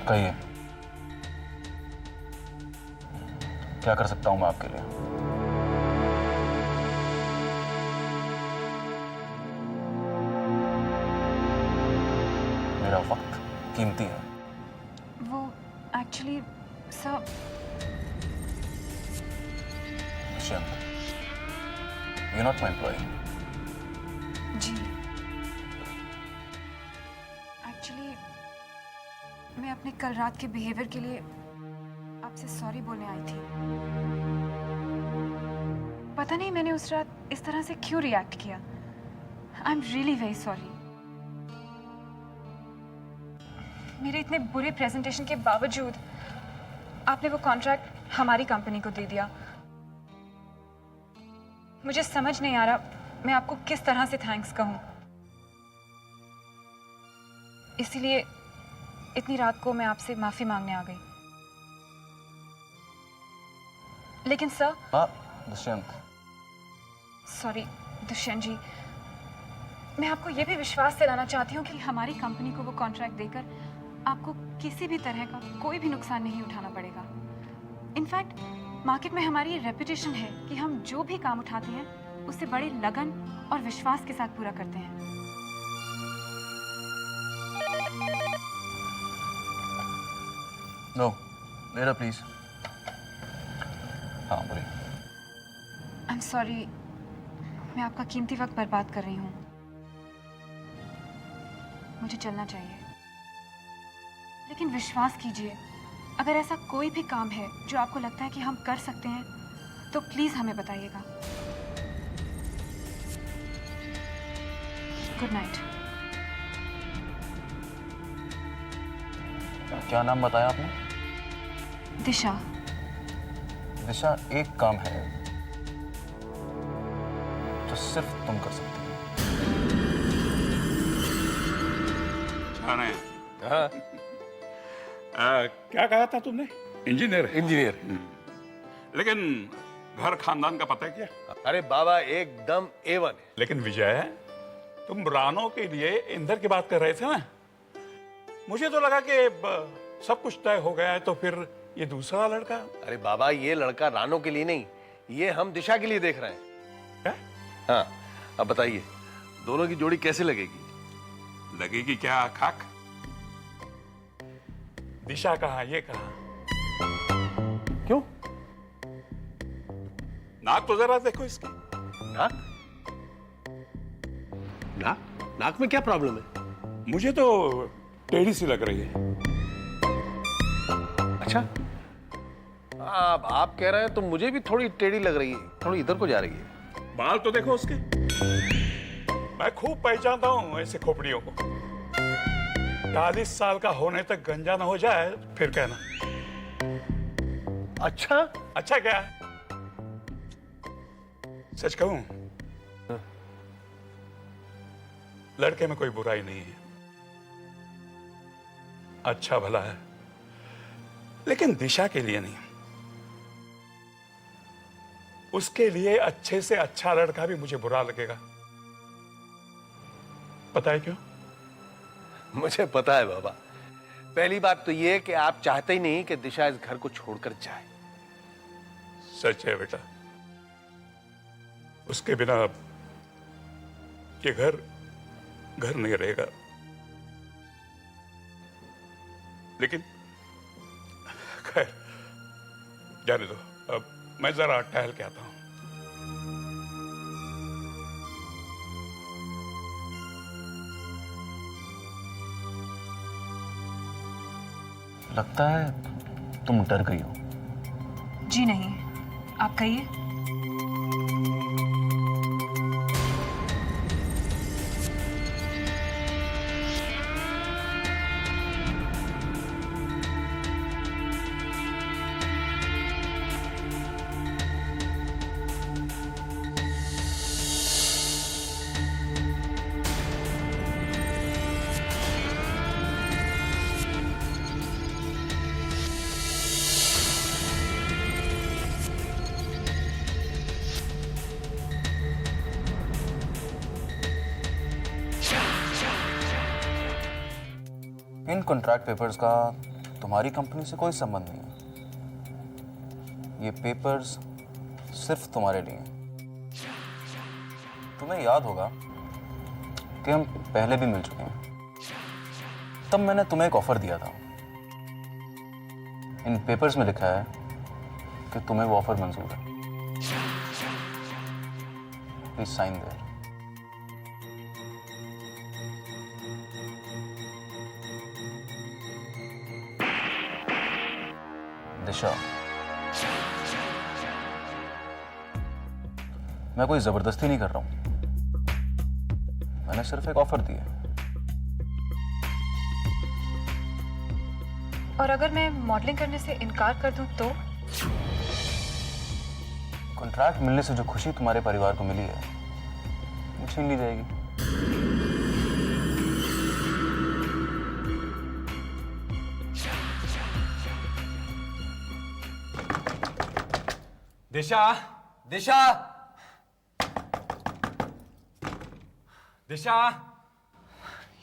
कहिए, क्या कर सकता हूं मैं आपके लिए? मेरा वक्त कीमती है। वो actually sir, Dushyant, you're not my employee. जी एक्चुअली मैं अपने कल रात के बिहेवियर के लिए आपसे सॉरी बोलने आई थी। पता नहीं मैंने उस रात इस तरह से क्यों रिएक्ट किया। I am really very sorry. मेरे इतने बुरे प्रेजेंटेशन के बावजूद आपने वो कॉन्ट्रैक्ट हमारी कंपनी को दे दिया। मुझे समझ नहीं आ रहा मैं आपको किस तरह से थैंक्स कहूं। इसीलिए इतनी रात को मैं आपसे माफी मांगने आ गई। लेकिन सर, दुष्यंत, सॉरी दुष्यंत जी, मैं आपको यह भी विश्वास दिलाना चाहती हूँ कि हमारी कंपनी को वो कॉन्ट्रैक्ट देकर आपको किसी भी तरह का कोई भी नुकसान नहीं उठाना पड़ेगा। इनफैक्ट मार्केट में हमारी रेपुटेशन है कि हम जो भी काम उठाते हैं उसे बड़े लगन और विश्वास के साथ पूरा करते हैं। नो, मेरा प्लीज। हाँ बोलिए। आई एम सॉरी, मैं आपका कीमती वक्त बर्बाद कर रही हूँ। मुझे चलना चाहिए, लेकिन विश्वास कीजिए, अगर ऐसा कोई भी काम है जो आपको लगता है कि हम कर सकते हैं तो प्लीज हमें बताइएगा। Good night. क्या नाम बताया आपने? दिशा। दिशा, एक काम है जो सिर्फ तुम कर सकते हो। जाने हाँ, क्या कहा था तुमने? इंजीनियर है? इंजीनियर। लेकिन घर खानदान का पता है क्या? अरे बाबा एकदम A1 है। लेकिन विजय, तुम रानो के लिए इंदर की बात कर रहे थे ना? मुझे तो लगा कि सब कुछ तय हो गया है, तो फिर ये दूसरा लड़का? अरे बाबा, ये लड़का रानो के लिए नहीं, ये हम दिशा के लिए देख रहे हैं। क्या? हाँ, अब बताइए दोनों की जोड़ी कैसे लगेगी? लगेगी क्या खाक? दिशा कहाँ, ये कहाँ? क्यों? नाक तो जरा देखो इसकी। नाक? नाक में क्या प्रॉब्लम है? मुझे तो टेढ़ी सी लग रही है। अच्छा, अब आप कह रहे हैं तो मुझे भी थोड़ी टेढ़ी लग रही है, थोड़ी इधर को जा रही है। बाल तो देखो उसके। मैं खूब पहचानता हूं ऐसे खोपड़ियों को। 40 साल का होने तक गंजा ना हो जाए फिर कहना। अच्छा? अच्छा क्या? सच कहूं, लड़के में कोई बुराई नहीं है, अच्छा भला है, लेकिन दिशा के लिए नहीं। उसके लिए अच्छे से अच्छा लड़का भी मुझे बुरा लगेगा। पता है क्यों? मुझे पता है बाबा। पहली बात तो ये कि आप चाहते ही नहीं कि दिशा इस घर को छोड़कर जाए। सच है बेटा, उसके बिना ये घर घर नहीं रहेगा। लेकिन खैर, जाने दो, अब मैं जरा टहल के आता हूं। लगता है तुम डर गई हो। जी नहीं, आप कहिए। इन कॉन्ट्रैक्ट पेपर्स का तुम्हारी कंपनी से कोई संबंध नहीं है। ये पेपर्स सिर्फ तुम्हारे लिए हैं। तुम्हें याद होगा कि हम पहले भी मिल चुके हैं। तब मैंने तुम्हें एक ऑफर दिया था। इन पेपर्स में लिखा है कि तुम्हें वो ऑफर मंजूर है। Please sign there. दिशा, मैं कोई जबरदस्ती नहीं कर रहा हूं। मैंने सिर्फ एक ऑफर दी है। और अगर मैं मॉडलिंग करने से इनकार कर दूं तो? कॉन्ट्रैक्ट मिलने से जो खुशी तुम्हारे परिवार को मिली है वो छीन ली जाएगी। दिशा, दिशा, दिशा।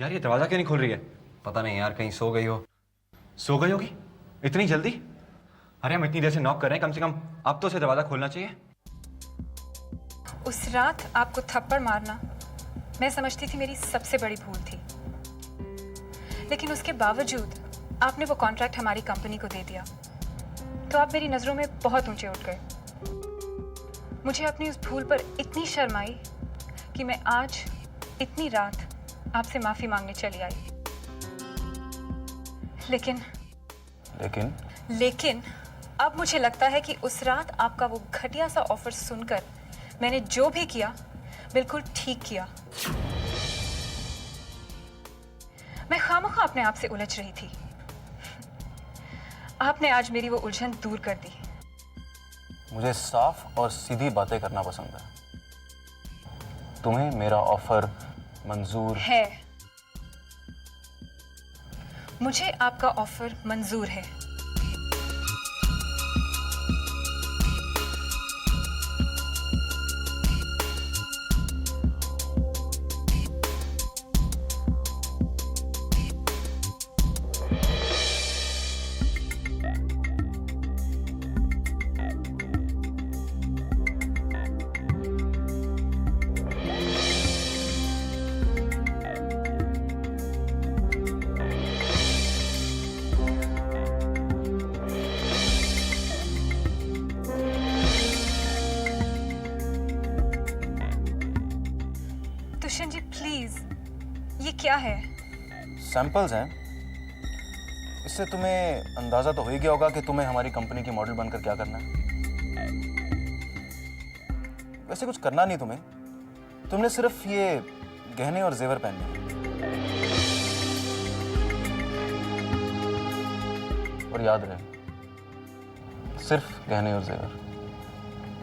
यार ये दरवाजा क्यों नहीं खुल रही है? पता नहीं यार, कहीं सो गई हो। सो गई होगी इतनी जल्दी? अरे हम इतनी देर से नॉक कर रहे हैं, कम से कम अब तो उसे दरवाजा खोलना चाहिए। उस रात आपको थप्पड़ मारना मैं समझती थी मेरी सबसे बड़ी भूल थी, लेकिन उसके बावजूद आपने वो कॉन्ट्रैक्ट हमारी कंपनी को दे दिया, तो आप मेरी नज़रों में बहुत ऊंचे उठ गए। मुझे अपनी उस भूल पर इतनी शर्म आई कि मैं आज इतनी रात आपसे माफ़ी मांगने चली आई। लेकिन अब मुझे लगता है कि उस रात आपका वो घटिया सा ऑफर सुनकर मैंने जो भी किया बिल्कुल ठीक किया। मैं खामखा अपने आप से उलझ रही थी। आपने आज मेरी वो उलझन दूर कर दी। मुझे साफ और सीधी बातें करना पसंद है। तुम्हें मेरा ऑफर मंजूर है? मुझे आपका ऑफर मंजूर है। दुष्यंत जी प्लीज, ये क्या है? सैंपल्स हैं। इससे तुम्हें अंदाजा तो हो ही गया होगा कि तुम्हें हमारी कंपनी की मॉडल बनकर क्या करना है। वैसे कुछ करना नहीं तुम्हें, तुमने सिर्फ ये गहने और जेवर पहनने हैं। और याद रहे, सिर्फ गहने और जेवर,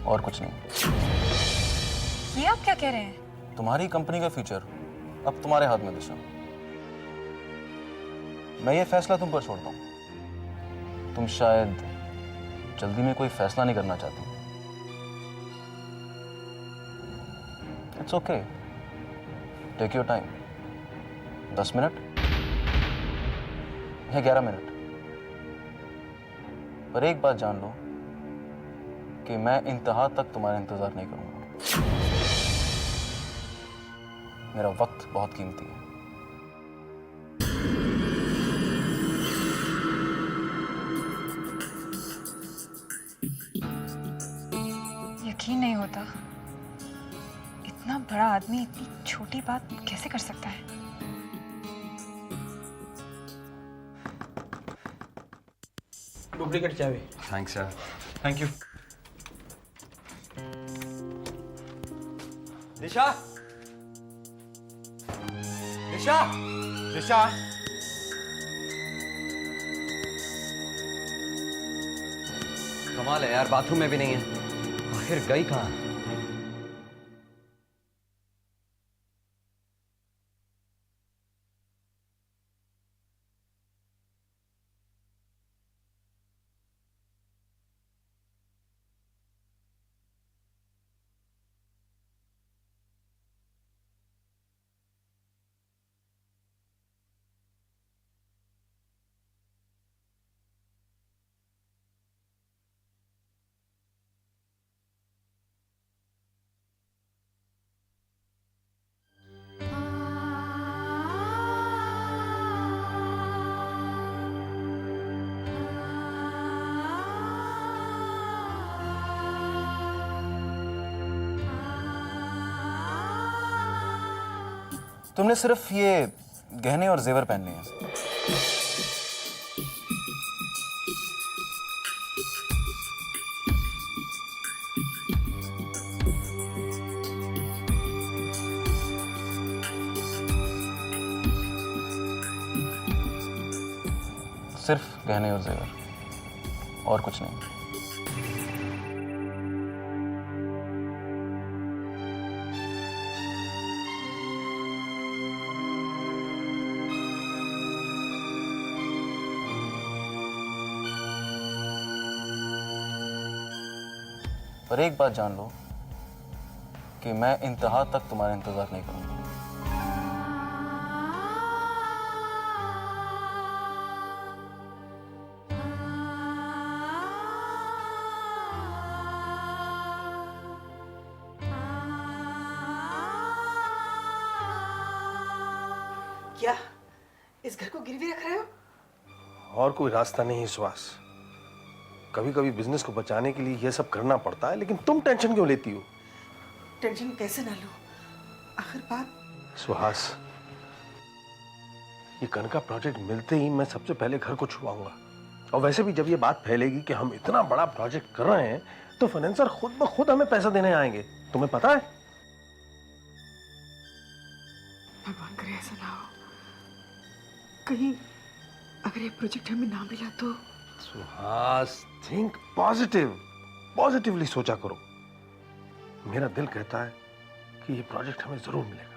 और कुछ नहीं। ये आप क्या कह रहे हैं? तुम्हारी कंपनी का फ्यूचर अब तुम्हारे हाथ में दिशा। मैं ये फैसला तुम पर छोड़ता हूं। तुम शायद जल्दी में कोई फैसला नहीं करना चाहती। It's okay, take your time. 10 minute या 11 मिनट, पर एक बात जान लो कि मैं इंतहा तक तुम्हारा इंतजार नहीं करूंगा। मेरा वक्त बहुत कीमती है। यकीन नहीं होता, इतना बड़ा आदमी इतनी छोटी बात कैसे कर सकता है? डुप्लीकेट चाबी। Thanks sir. Thank you. Disha, Disha, Disha. कमाल है यार, बाथरूम में भी नहीं है। आखिर गई कहाँ? तुमने सिर्फ ये गहने और जेवर पहनने हैं। सिर्फ गहने और जेवर, और कुछ नहीं। पर एक बात जान लो कि मैं इंतहा तक तुम्हारा इंतजार नहीं करूंगा। क्या इस घर को गिरवी रख रहे हो? और कोई रास्ता नहीं है सुहास। कभी कभी बिजनेस को बचाने के लिए यह सब करना पड़ता है, लेकिन तुम टेंशन क्यों लेती हो? टेंशन कैसे ना लो, आखिर बात। सुहास, ये कनका प्रोजेक्ट मिलते ही मैं सबसे पहले घर को छुपाऊंगा। और वैसे भी जब ये बात फैलेगी कि हम इतना बड़ा प्रोजेक्ट कर रहे हैं तो फाइनेंसर खुद ब खुद हमें पैसा देने आएंगे, तुम्हें पता है? भगवान करे ऐसा ना हो। कहीं अगर ये प्रोजेक्ट हमें ना मिला तो? सुहास, थिंक पॉजिटिव, पॉजिटिवली सोचा करो। मेरा दिल कहता है कि ये प्रोजेक्ट हमें जरूर मिलेगा।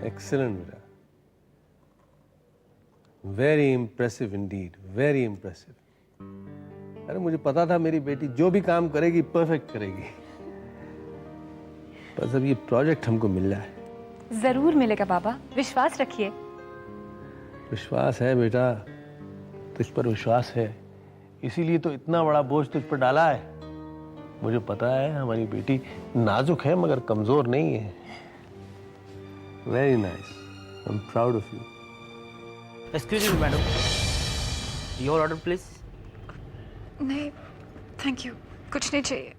एक्सीलेंट बेटा, very impressive Indeed, very impressive. अरे मुझे पता था मेरी बेटी जो भी काम करेगी परफेक्ट करेगी। बस अब ये प्रोजेक्ट हमको मिल रहा है। जरूर मिलेगा बाबा, विश्वास रखिए। विश्वास है बेटा, तुझ पर विश्वास है, इसीलिए तो इतना बड़ा बोझ तुझ पर डाला है। मुझे पता है हमारी बेटी नाजुक है मगर कमजोर नहीं है। Very nice, I am proud of you. Excuse me madam, your order please. नहीं थैंक यू, कुछ नहीं चाहिए।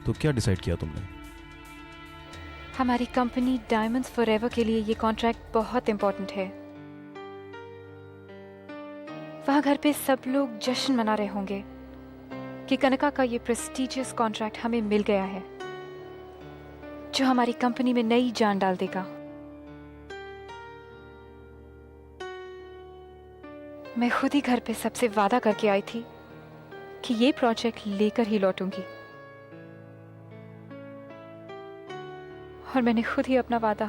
तो क्या डिसाइड किया तुमने? हमारी कंपनी डायमंड्स फॉरएवर के लिए ये कॉन्ट्रैक्ट बहुत इंपॉर्टेंट है। वहां घर पे सब लोग जश्न मना रहे होंगे कि कनका का ये प्रेस्टीजियस कॉन्ट्रैक्ट हमें मिल गया है, जो हमारी कंपनी में नई जान डाल देगा। मैं खुद ही घर पे सबसे वादा करके आई थी कि ये प्रोजेक्ट लेकर ही लौटूंगी, और मैंने खुद ही अपना वादा।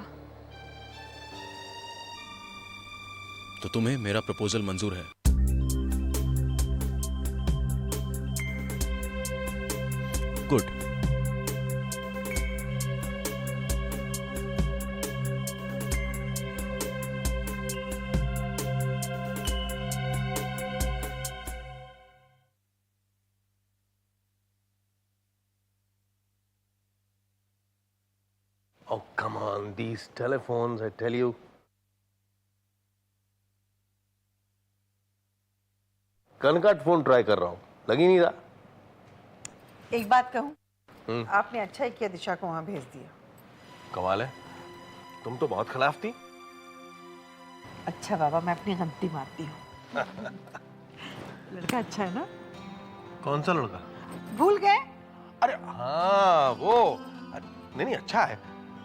तो तुम्हें मेरा प्रपोजल मंजूर है? Good. Oh, come on, these telephones, I tell you. कनका फोन ट्राई कर रहा हूं, लग ही नहीं रहा। एक बात कहूं, आपने अच्छा ही किया दिशा को वहां भेज दिया। कमाल है, तुम तो बहुत खिलाफ थी। अच्छा बाबा, मैं अपनी गलती मानती हूँ। लड़का अच्छा है ना? कौन सा लड़का? भूल गए? अरे हाँ वो, नहीं नहीं अच्छा है,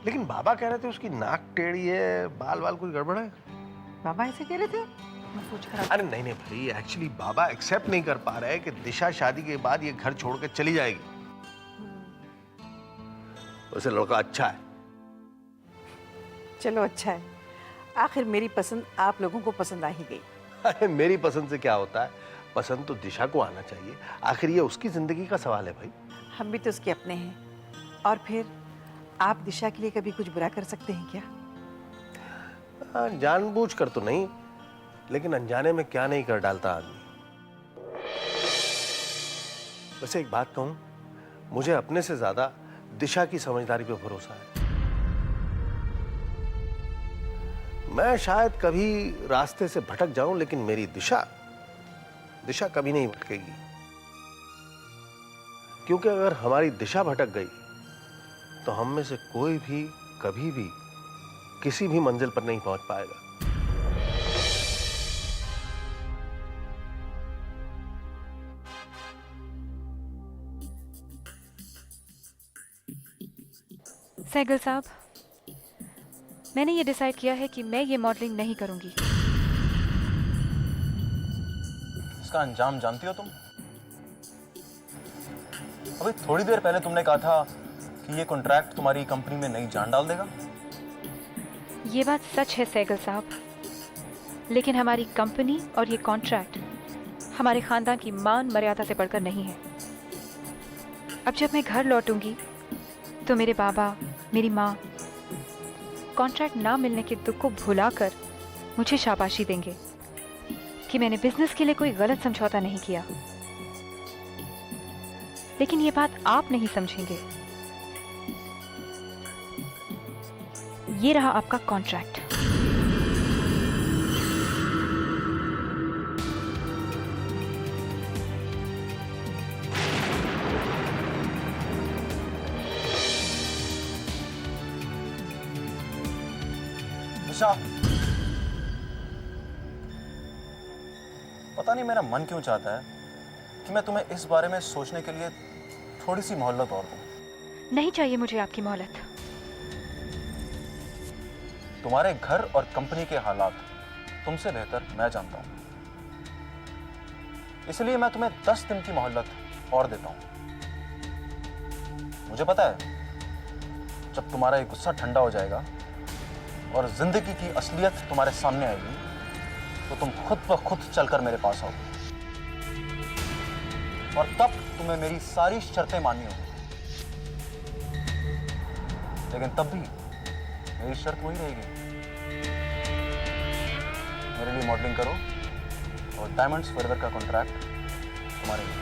लेकिन बाबा कह रहे थे उसकी नाक टेढ़ी है, बाल बाल कुछ गड़बड़ है। बाबा ऐसे कह रहे थे? मैं सोच कर अरे नहीं नहीं भाई, एक्चुअली बाबा एक्सेप्ट नहीं कर पा रहे कि दिशा शादी के बाद ये घर छोड़ के चली जाएगी। वैसे लड़का अच्छा है। चलो अच्छा है, आखिर मेरी पसंद आप लोगों को पसंद आ ही गई। अरे मेरी पसंद से क्या होता है, पसंद तो दिशा को आना चाहिए, आखिर ये उसकी जिंदगी का सवाल है भाई। हम भी तो उसके अपने हैं, और फिर आप दिशा के लिए कभी कुछ बुरा कर सकते हैं क्या? जानबूझ कर तो नहीं, लेकिन अनजाने में क्या नहीं कर डालता आदमी। वैसे एक बात कहूं, मुझे अपने से ज्यादा दिशा की समझदारी पे भरोसा है। मैं शायद कभी रास्ते से भटक जाऊं, लेकिन मेरी दिशा कभी नहीं भटकेगी। क्योंकि अगर हमारी दिशा भटक गई तो हम में से कोई भी कभी भी किसी भी मंजिल पर नहीं पहुंच पाएगा। सहगल साहब, मैंने ये डिसाइड किया है कि मैं ये मॉडलिंग नहीं करूंगी। इसका अंजाम जानती हो तुम? अभी थोड़ी देर पहले तुमने कहा था कि ये कॉन्ट्रैक्ट तुम्हारी कंपनी में नई जान डाल देगा। ये बात सच है सहगल साहब, लेकिन हमारी कंपनी और ये कॉन्ट्रैक्ट हमारे खानदान की मान मर्यादा से बढ़कर नहीं है। अब जब मैं घर लौटूंगी तो मेरे बाबा, मेरी माँ कॉन्ट्रैक्ट ना मिलने के दुख को भुलाकर मुझे शाबाशी देंगे कि मैंने बिजनेस के लिए कोई गलत समझौता नहीं किया। लेकिन ये बात आप नहीं समझेंगे। ये रहा आपका कॉन्ट्रैक्ट। दिशा, पता नहीं मेरा मन क्यों चाहता है कि मैं तुम्हें इस बारे में सोचने के लिए थोड़ी सी मोहलत और दूं। नहीं चाहिए मुझे आपकी मोहलत। तुम्हारे घर और कंपनी के हालात तुमसे बेहतर मैं जानता हूं, इसलिए मैं तुम्हें 10 दिन की मोहलत और देता हूं। मुझे पता है जब तुम्हारा ये गुस्सा ठंडा हो जाएगा और जिंदगी की असलियत तुम्हारे सामने आएगी तो तुम खुद ब खुद चलकर मेरे पास आओगे, और तब तुम्हें मेरी सारी शर्तें माननी होगी। लेकिन तब भी मेरी शर्त वही रहेगी, मेरे लिए मॉडलिंग करो और डायमंड्स फॉरएवर का कॉन्ट्रैक्ट तुम्हारे लिए।